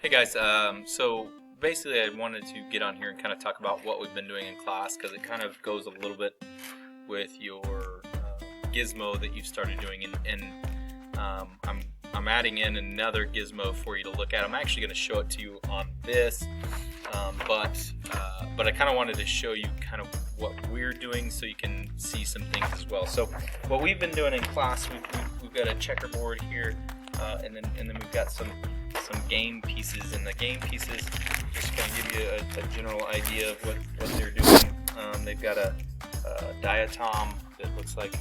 Hey guys, so basically I wanted to get on here and kind of talk about what we've been doing in class because it kind of goes a little bit with your gizmo that you've started doing, and I'm adding in another gizmo for you to look at. I'm actually going to show it to you on this, but I kind of wanted to show you kind of what we're doing so you can see some things as well. So what we've been doing in class, we've got a checkerboard here, and then we've got some game pieces, and the game pieces just going to give you a general idea of what they're doing. They've got a diatom that looks like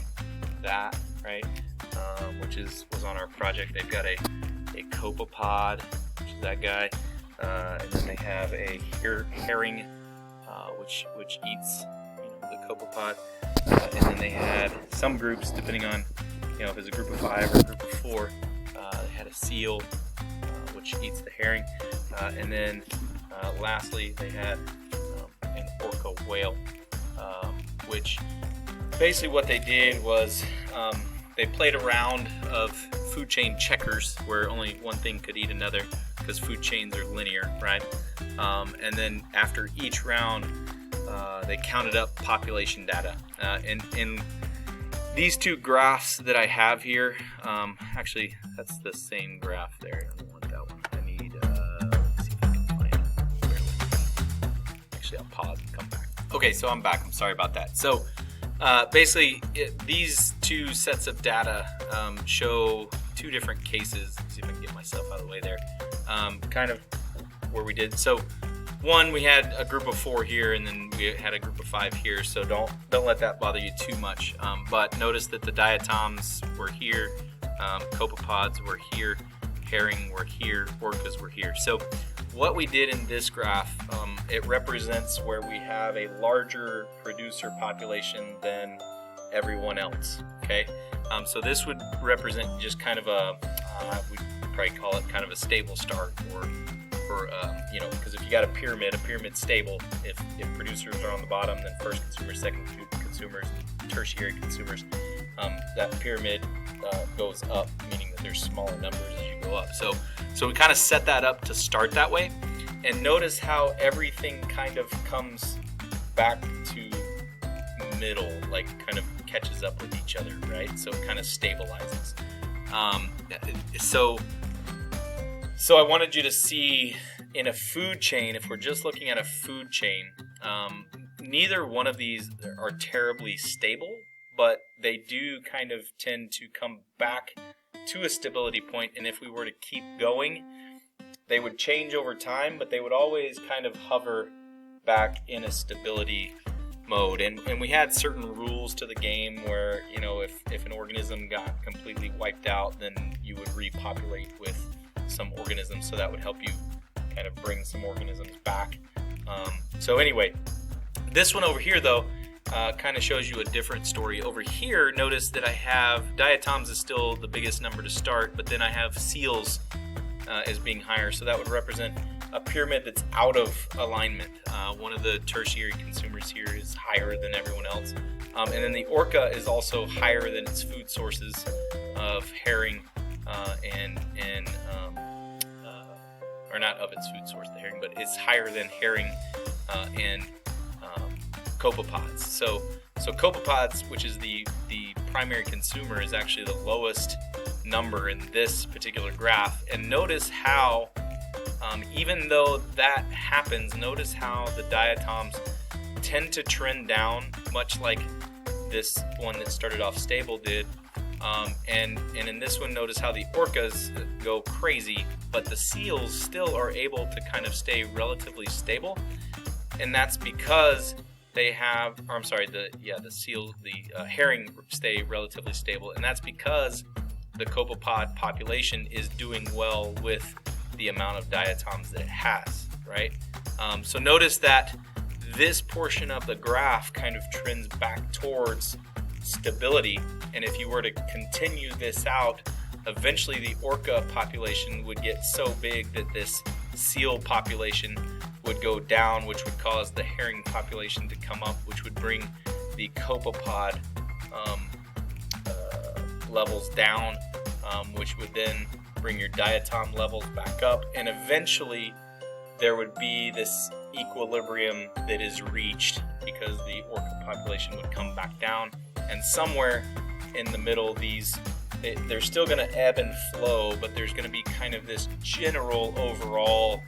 that, right? Which was on our project. They've got a copepod, which is that guy, and then they have a herring, which eats the copepod, and then they had some groups, depending on if it's a group of 5 or a group of 4. They had a seal, which eats the herring, and then lastly they had an orca whale, which basically what they did was they played a round of food chain checkers where only one thing could eat another because food chains are linear, right? And then after each round they counted up population data, and these two graphs that I have here, actually that's the same graph there. I don't want that one. I need, let's see if I can find it. Bear with me. Actually, I'll pause and come back. Okay, so I'm back. I'm sorry about that. So basically, these two sets of data show two different cases. Let's see if I can get myself out of the way there. Kind of where we did. So one, we had a group of 4 here, and then we had a group of 5 here. So don't let that bother you too much. But notice that the diatoms were here, copepods were here, herring were here, orcas were here. So what we did in this graph, it represents where we have a larger producer population than everyone else. Okay, so this would represent just kind of a, we'd probably call it kind of a stable start, or because if you got a pyramid's stable. If producers are on the bottom, then first consumers, second consumers, tertiary consumers. That pyramid goes up, meaning that there's smaller numbers as you go up. So we kind of set that up to start that way, and notice how everything kind of comes back to middle, like kind of catches up with each other, right? So it kind of stabilizes. So I wanted you to see in a food chain, if we're just looking at a food chain, neither one of these are terribly stable, but they do kind of tend to come back to a stability point, and if we were to keep going, they would change over time, but they would always kind of hover back in a stability mode. And we had certain rules to the game where, if an organism got completely wiped out, then you would repopulate with some organisms, so that would help you kind of bring some organisms back. So anyway, this one over here though kind of shows you a different story. Over here, notice that I have diatoms is still the biggest number to start, but then I have seals as being higher, so that would represent a pyramid that's out of alignment. One of the tertiary consumers here is higher than everyone else, and then the orca is also higher than its food sources of herring or not of its food source, the herring, but it's higher than herring and copepods. So copepods, which is the primary consumer, is actually the lowest number in this particular graph. And notice how, even though that happens, notice how the diatoms tend to trend down, much like this one that started off stable did. And in this one, notice how the orcas go crazy, but the seals still are able to kind of stay relatively stable, and that's because they have, the herring stay relatively stable, and that's because the copepod population is doing well with the amount of diatoms that it has, right? So notice that this portion of the graph kind of trends back towards stability, and if you were to continue this out, eventually the orca population would get so big that this seal population would go down, which would cause the herring population to come up, which would bring the copepod levels down, which would then bring your diatom levels back up, and eventually there would be this equilibrium that is reached because the orca population would come back down, and somewhere in the middle they're still going to ebb and flow, but there's going to be kind of this general overall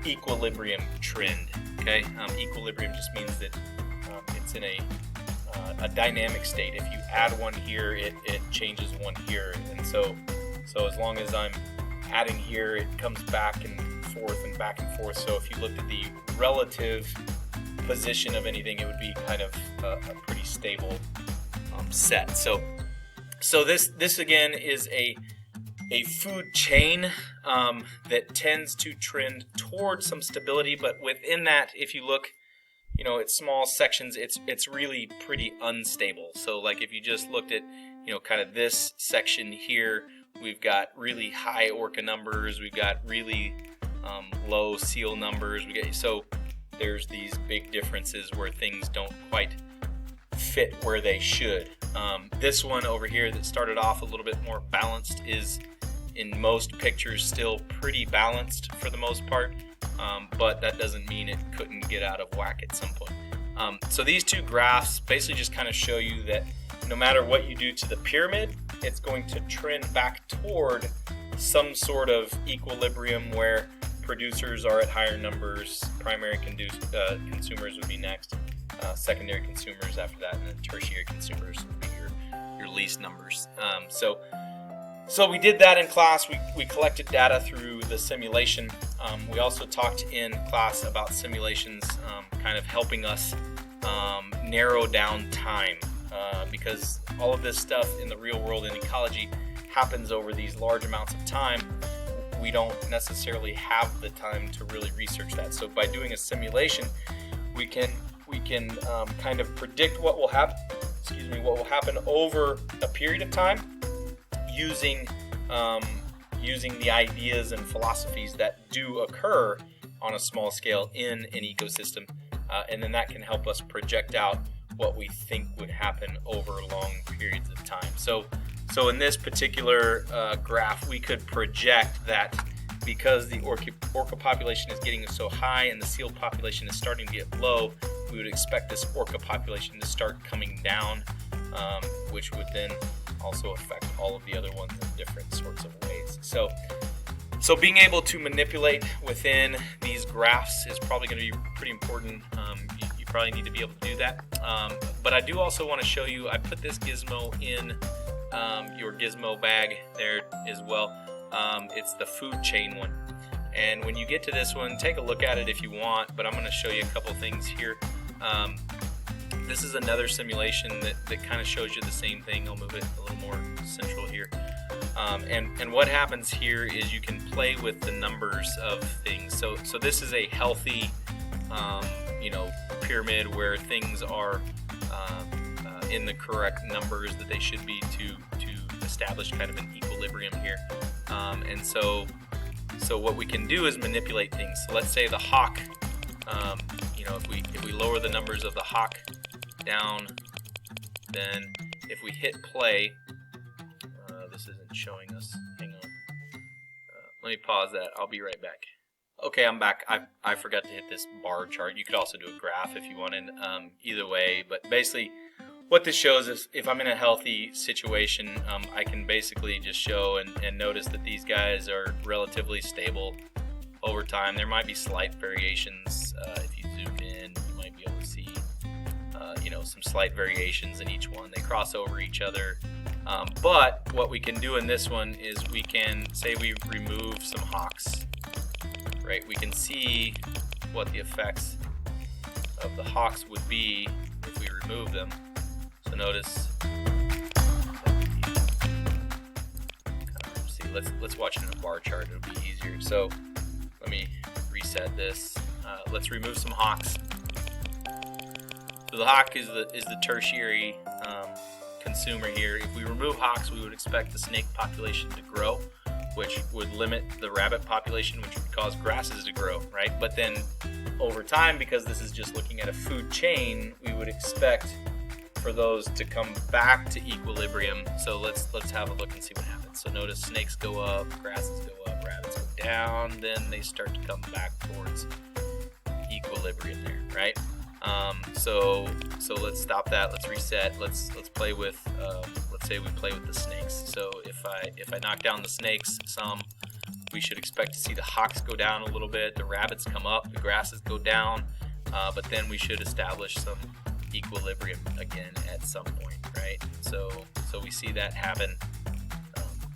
equilibrium trend. Okay, equilibrium just means that it's in a dynamic state. If you add one here, it changes one here, and so as long as I'm adding here, it comes back and forth and back and forth. So if you looked at the relative position of anything, it would be kind of a pretty stable set. So this again is a food chain that tends to trend towards some stability, but within that, if you look, at small sections, it's really pretty unstable. So like if you just looked at, kind of this section here, we've got really high orca numbers, we've got really low seal numbers. So there's these big differences where things don't quite fit where they should. This one over here that started off a little bit more balanced is in most pictures still pretty balanced for the most part, but that doesn't mean it couldn't get out of whack at some point. So these two graphs basically just kind of show you that no matter what you do to the pyramid, it's going to trend back toward some sort of equilibrium where producers are at higher numbers, primary consumers would be next, secondary consumers after that, and then tertiary consumers would be your least numbers. So we did that in class. We collected data through the simulation. We also talked in class about simulations kind of helping us narrow down time, because all of this stuff in the real world in ecology happens over these large amounts of time. We don't necessarily have the time to really research that. So by doing a simulation, we can kind of predict what will happen. What will happen over a period of time, using the ideas and philosophies that do occur on a small scale in an ecosystem, and then that can help us project out what we think would happen over long periods of time. So in this particular graph, we could project that because the orca population is getting so high and the seal population is starting to get low, we would expect this orca population to start coming down, which would then also affect all of the other ones in different sorts of ways. So being able to manipulate within these graphs is probably going to be pretty important. You probably need to be able to do that. But I do also want to show you, I put this gizmo in your gizmo bag there as well. It's the food chain one. And when you get to this one, take a look at it if you want, but I'm going to show you a couple things here. This is another simulation that kind of shows you the same thing. I'll move it a little more central here. And what happens here is you can play with the numbers of things. So this is a healthy, pyramid where things are in the correct numbers that they should be to establish kind of an equilibrium here. And so what we can do is manipulate things. So let's say the hawk, if we lower the numbers of the hawk down, then if we hit play, this isn't showing us. Hang on. Let me pause that. I'll be right back. Okay, I'm back. I forgot to hit this bar chart. You could also do a graph if you wanted. Either way, but basically what this shows is if I'm in a healthy situation, I can basically just show and notice that these guys are relatively stable over time. There might be slight variations. If you zoom in, you might be able to see some slight variations in each one. They cross over each other. But what we can do in this one is we can say we remove some hawks, right? We can see what the effects of the hawks would be if we remove them. So notice, let's watch it in a bar chart. It'll be easier. So let me reset this. Let's remove some hawks. So the hawk is the tertiary consumer here. If we remove hawks, we would expect the snake population to grow, which would limit the rabbit population, which would cause grasses to grow, right? But then over time, because this is just looking at a food chain, we would expect for those to come back to equilibrium. So let's have a look and see what happens. So notice snakes go up, grasses go up, rabbits go down, then they start to come back towards equilibrium there, right? So let's stop that. Let's reset. Let's play with. Let's say we play with the snakes. So if I knock down the snakes some, we should expect to see the hawks go down a little bit, the rabbits come up, the grasses go down, but then we should establish some equilibrium again at some point, right? So we see that happen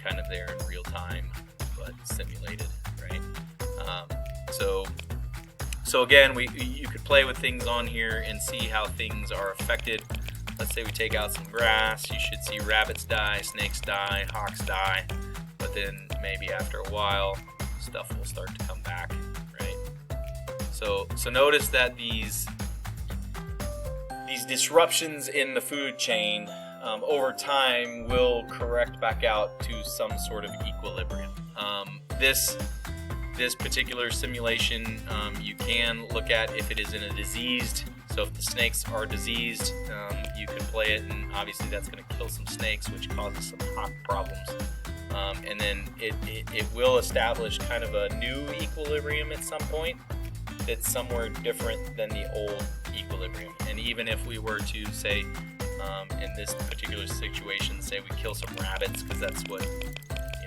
kind of there in real time, but simulated, right? So again, you could play with things on here and see how things are affected. Let's say we take out some grass, you should see rabbits die, snakes die, hawks die, but then maybe after a while, stuff will start to come back, right? So notice that these disruptions in the food chain over time will correct back out to some sort of equilibrium. This particular simulation, you can look at if it is in a diseased. So if the snakes are diseased, you can play it, and obviously that's going to kill some snakes, which causes some hawk problems. And then it will establish kind of a new equilibrium at some point that's somewhere different than the old equilibrium. And even if we were to say, in this particular situation, say we kill some rabbits because that's what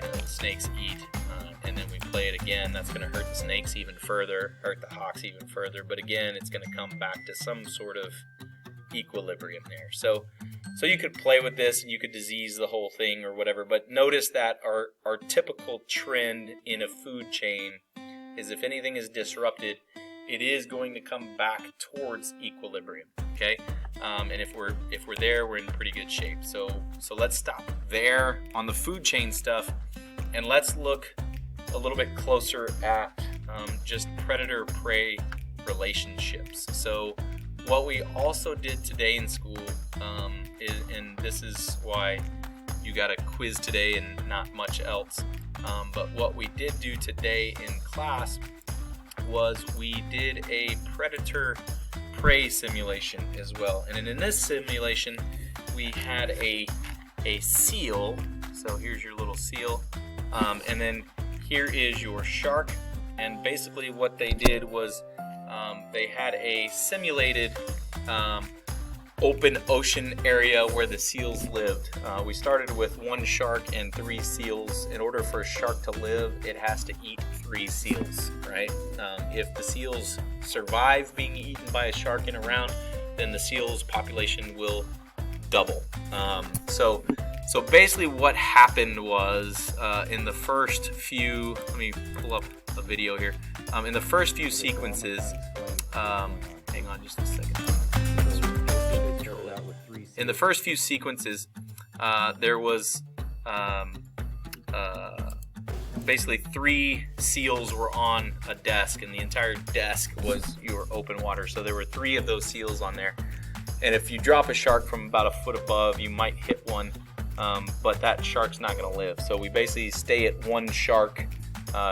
the snakes eat, and then we play it again, that's going to hurt the snakes even further, hurt the hawks even further. But again, it's going to come back to some sort of equilibrium there. So you could play with this and you could disease the whole thing or whatever, but notice that our typical trend in a food chain is if anything is disrupted, it is going to come back towards equilibrium, okay? And if we're there, we're in pretty good shape. So let's stop there on the food chain stuff, and let's look a little bit closer at just predator-prey relationships. So what we also did today in school, and this is why you got a quiz today and not much else, but what we did do today in class was we did a predator-prey simulation as well. And in this simulation, we had a seal. So here's your little seal, and then here is your shark. And basically what they did was they had a simulated open ocean area where the seals lived. We started with 1 shark and 3 seals. In order for a shark to live, it has to eat 3 seals, right? If the seals survive being eaten by a shark in a round, then the seals population will double. So basically what happened was in the first few, let me pull up a video here. In the first few sequences, hang on just a second. In the first few sequences, there was basically 3 seals were on a desk, and the entire desk was your open water. So there were 3 of those seals on there. And if you drop a shark from about a foot above, you might hit one, but that shark's not going to live. So we basically stay at 1 shark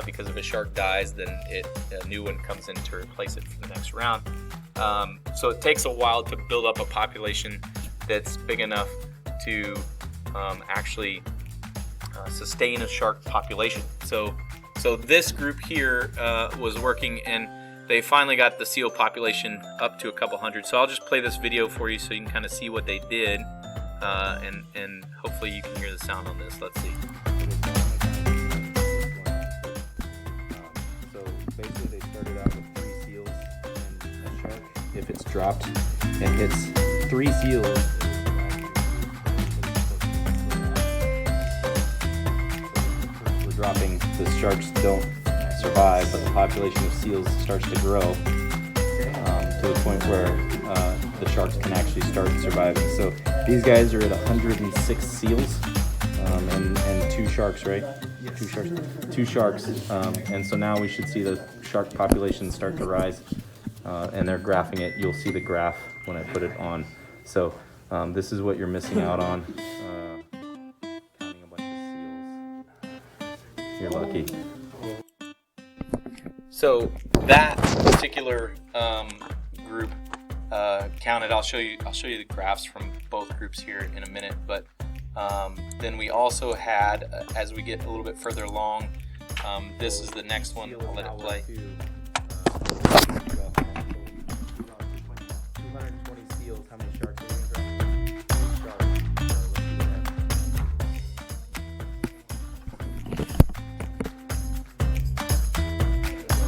because if a shark dies, then a new one comes in to replace it for the next round. So it takes a while to build up a population that's big enough to actually sustain a shark population. So this group here was working, and they finally got the seal population up to a couple hundred. So I'll just play this video for you so you can kind of see what they did, and hopefully you can hear the sound on this. Let's see. So basically they started out with 3 seals and a shark. If it's dropped and hits 3 seals, we're dropping, the sharks don't survive, but the population of seals starts to grow to the point where the sharks can actually start surviving. So these guys are at 106 seals and 2 sharks, right? Yeah. 2 sharks. 2 sharks, and so now we should see the shark population start to rise, and they're graphing it. You'll see the graph when I put it on. So this is what you're missing out on. Counting a bunch of seals. You're lucky. So that particular group counted. I'll show you the graphs from both groups here in a minute. But then we also had, as we get a little bit further along, this is the next one. I'll let it play. 220 seals. How many sharks are we gonna drop? 3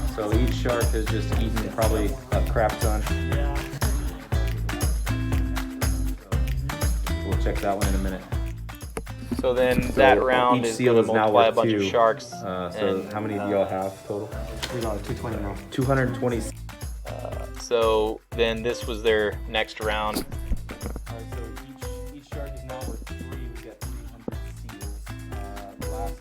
sharks. So each shark has just eaten probably a crap ton. We'll check that one in a minute. So then that round each is seal going to is now multiply a worth bunch 2. of sharks. So how many do y'all have total? We got 220 now. 220. So then this was their next round. Alright, so each shark is now worth 3. We got 300 seals. The last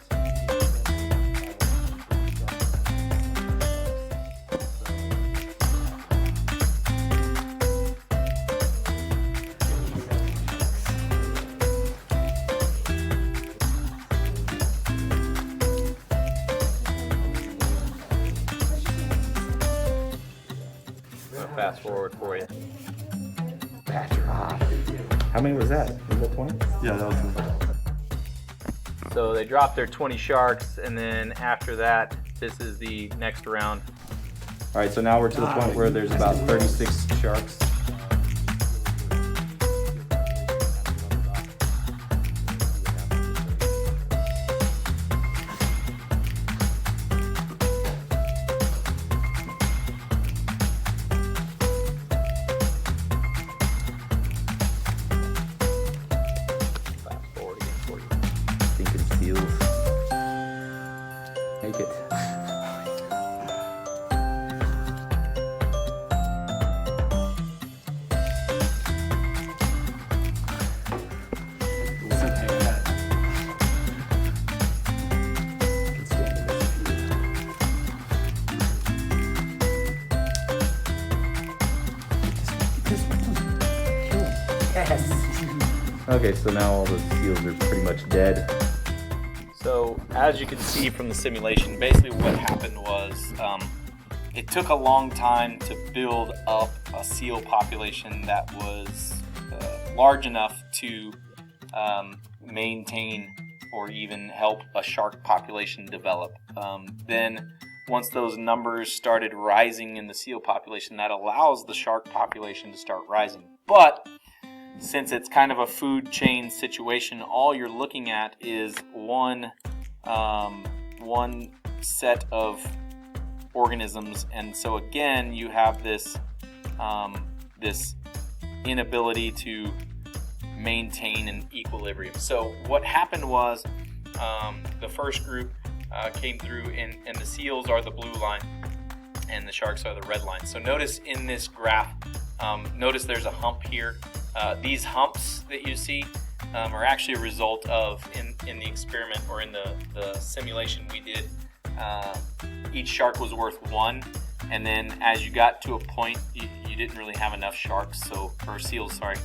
Fast forward for you. How many was that? Was that 20? Yeah, that was good. So they dropped their 20 sharks, and then after that, this is the next round. Alright, so now we're to the point where there's about 36 sharks. Fast forward again for you. Stinking seals. Make it. Okay, so now all the seals are pretty much dead. So as you can see from the simulation, basically what happened was it took a long time to build up a seal population that was large enough to maintain or even help a shark population develop. Then once those numbers started rising in the seal population, that allows the shark population to start rising. But since it's kind of a food chain situation, all you're looking at is one set of organisms, and so again you have this this inability to maintain an equilibrium. So what happened was the first group came through, and the seals are the blue line and the sharks are the red line. So notice in this graph, notice there's a hump here. These humps that you see are actually a result of, in the experiment or in the simulation we did, each shark was worth 1, and then as you got to a point, you didn't really have enough sharks, or seals, sorry.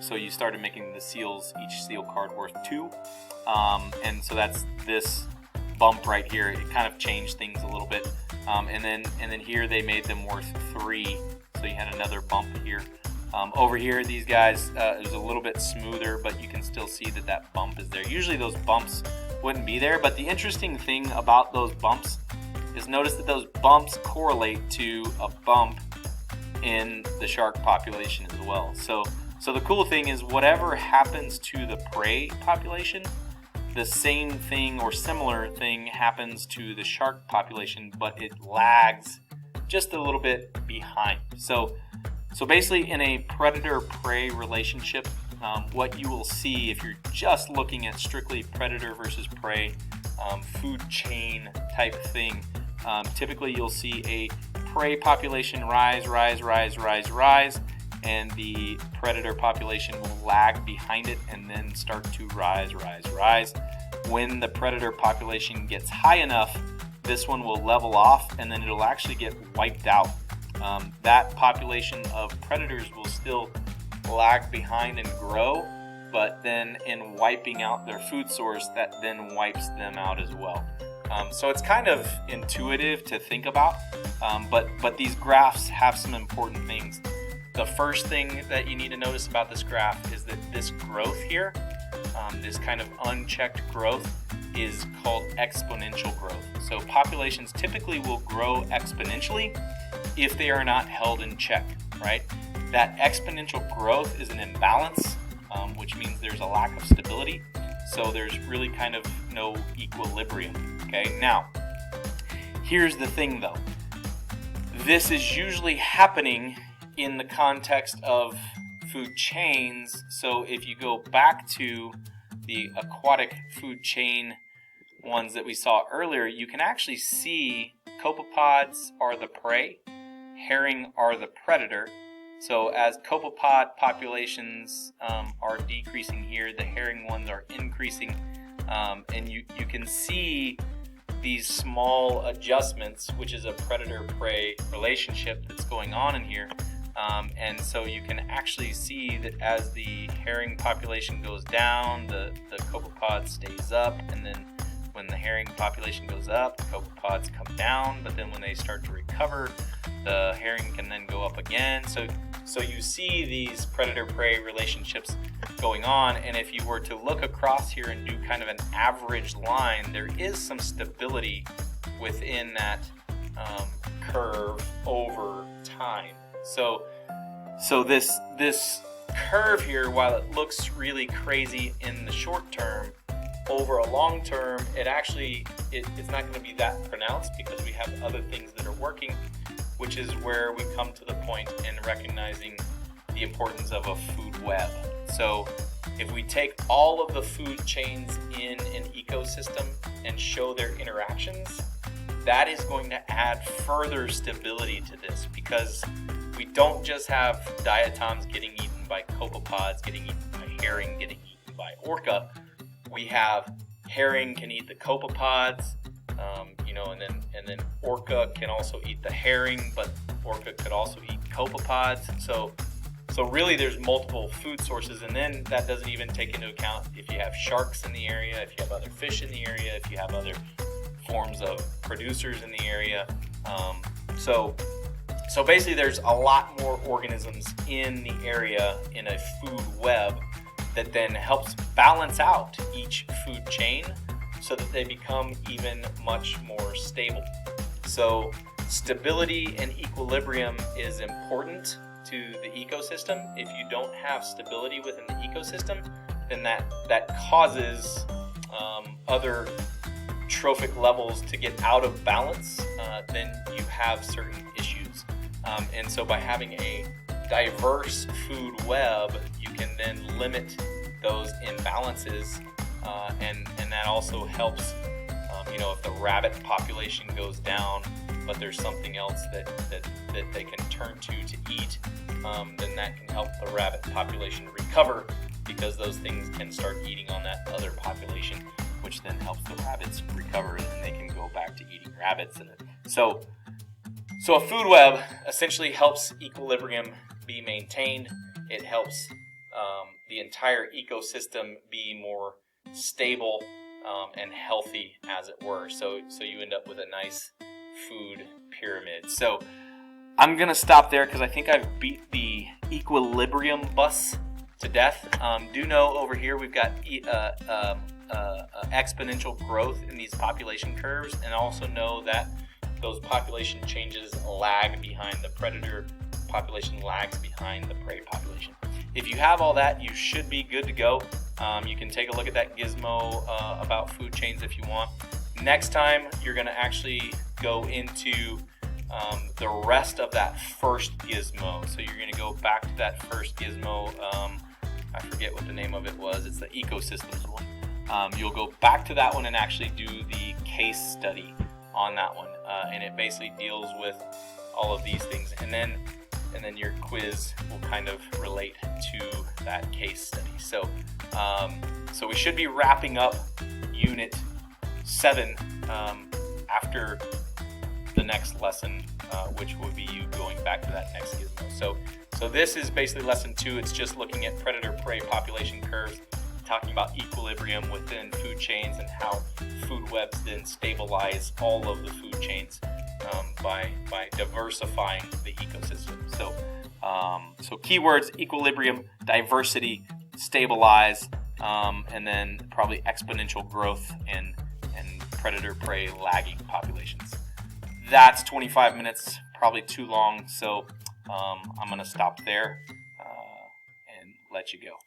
So you started making the seals, each seal card worth 2, and so that's this bump right here. It kind of changed things a little bit, and then here they made them worth 3, so you had another bump here. Over here, these guys, it was a little bit smoother, but you can still see that bump is there. Usually those bumps wouldn't be there, but the interesting thing about those bumps is notice that those bumps correlate to a bump in the shark population as well. So the cool thing is whatever happens to the prey population, the same thing or similar thing happens to the shark population, but it lags just a little bit behind. So basically in a predator-prey relationship, what you will see if you're just looking at strictly predator versus prey, food chain type thing, typically you'll see a prey population rise, and the predator population will lag behind it and then start to rise. When the predator population gets high enough, this one will level off and then it'll actually get wiped out. That population of predators will still lag behind and grow, but then in wiping out their food source, that then wipes them out as well. So it's kind of intuitive to think about, but these graphs have some important things. the first thing that you need to notice about this graph is that this growth here, this kind of unchecked growth, is called exponential growth. So populations typically will grow exponentially if they are not held in check, right? That exponential growth is an imbalance, which means there's a lack of stability. So there's really kind of no equilibrium, okay? Now, here's the thing though. This is usually happening in the context of food chains. So if you go back to the aquatic food chain ones that we saw earlier, you can actually see copepods are the prey, herring are the predator. So as copepod populations are decreasing here, the herring ones are increasing, and you can see these small adjustments, which is a predator-prey relationship that's going on in here. And so you can actually see that as the herring population goes down, the copepod stays up, and then when the herring population goes up, the copepods come down, but then when they start to recover, the herring can then go up again. So you see these predator-prey relationships going on, and if you were to look across here and do kind of an average line, there is some stability within that curve over time. So this curve here, while it looks really crazy in the short term, over a long term, it's not going to be that pronounced because we have other things that are working, which is where we come to the point in recognizing the importance of a food web. So if we take all of the food chains in an ecosystem and show their interactions, that is going to add further stability to this, because we don't just have diatoms getting eaten by copepods, getting eaten by herring, getting eaten by orca. We have herring can eat the copepods, and then orca can also eat the herring, but orca could also eat copepods. So really there's multiple food sources, and then that doesn't even take into account if you have sharks in the area, if you have other fish in the area, if you have other forms of producers in the area. So basically there's a lot more organisms in the area in a food web that then helps balance out each food chain so that they become even much more stable. So stability and equilibrium is important to the ecosystem. If you don't have stability within the ecosystem, then that causes other trophic levels to get out of balance. Then you have certain issues. And so by having a diverse food web, you can then limit those imbalances, and that also helps, if the rabbit population goes down, but there's something else that they can turn to eat, then that can help the rabbit population recover, because those things can start eating on that other population, which then helps the rabbits recover, and then they can go back to eating rabbits. So a food web essentially helps equilibrium be maintained. It helps the entire ecosystem be more stable and healthy, as it were. So you end up with a nice food pyramid. So I'm gonna stop there because I think I've beat the equilibrium bus to death. Do know over here we've got exponential growth in these population curves, and also know that those population changes lag behind the predator population, lags behind the prey population. If you have all that, you should be good to go. You can take a look at that gizmo about food chains if you want. Next time, you're going to actually go into the rest of that first gizmo. So you're going to go back to that first gizmo. I forget what the name of it was. It's the ecosystems one. You'll go back to that one and actually do the case study on that one. And it basically deals with all of these things. And then your quiz will kind of relate to that case study. So we should be wrapping up Unit 7 after the next lesson, which will be you going back to that next gizmo. So this is basically lesson 2. It's just looking at predator-prey population curves, talking about equilibrium within food chains and how food webs then stabilize all of the food chains by diversifying the ecosystem. So keywords: equilibrium, diversity, stabilize, and then probably exponential growth and predator-prey lagging populations. That's 25 minutes, probably too long, so I'm going to stop there and let you go.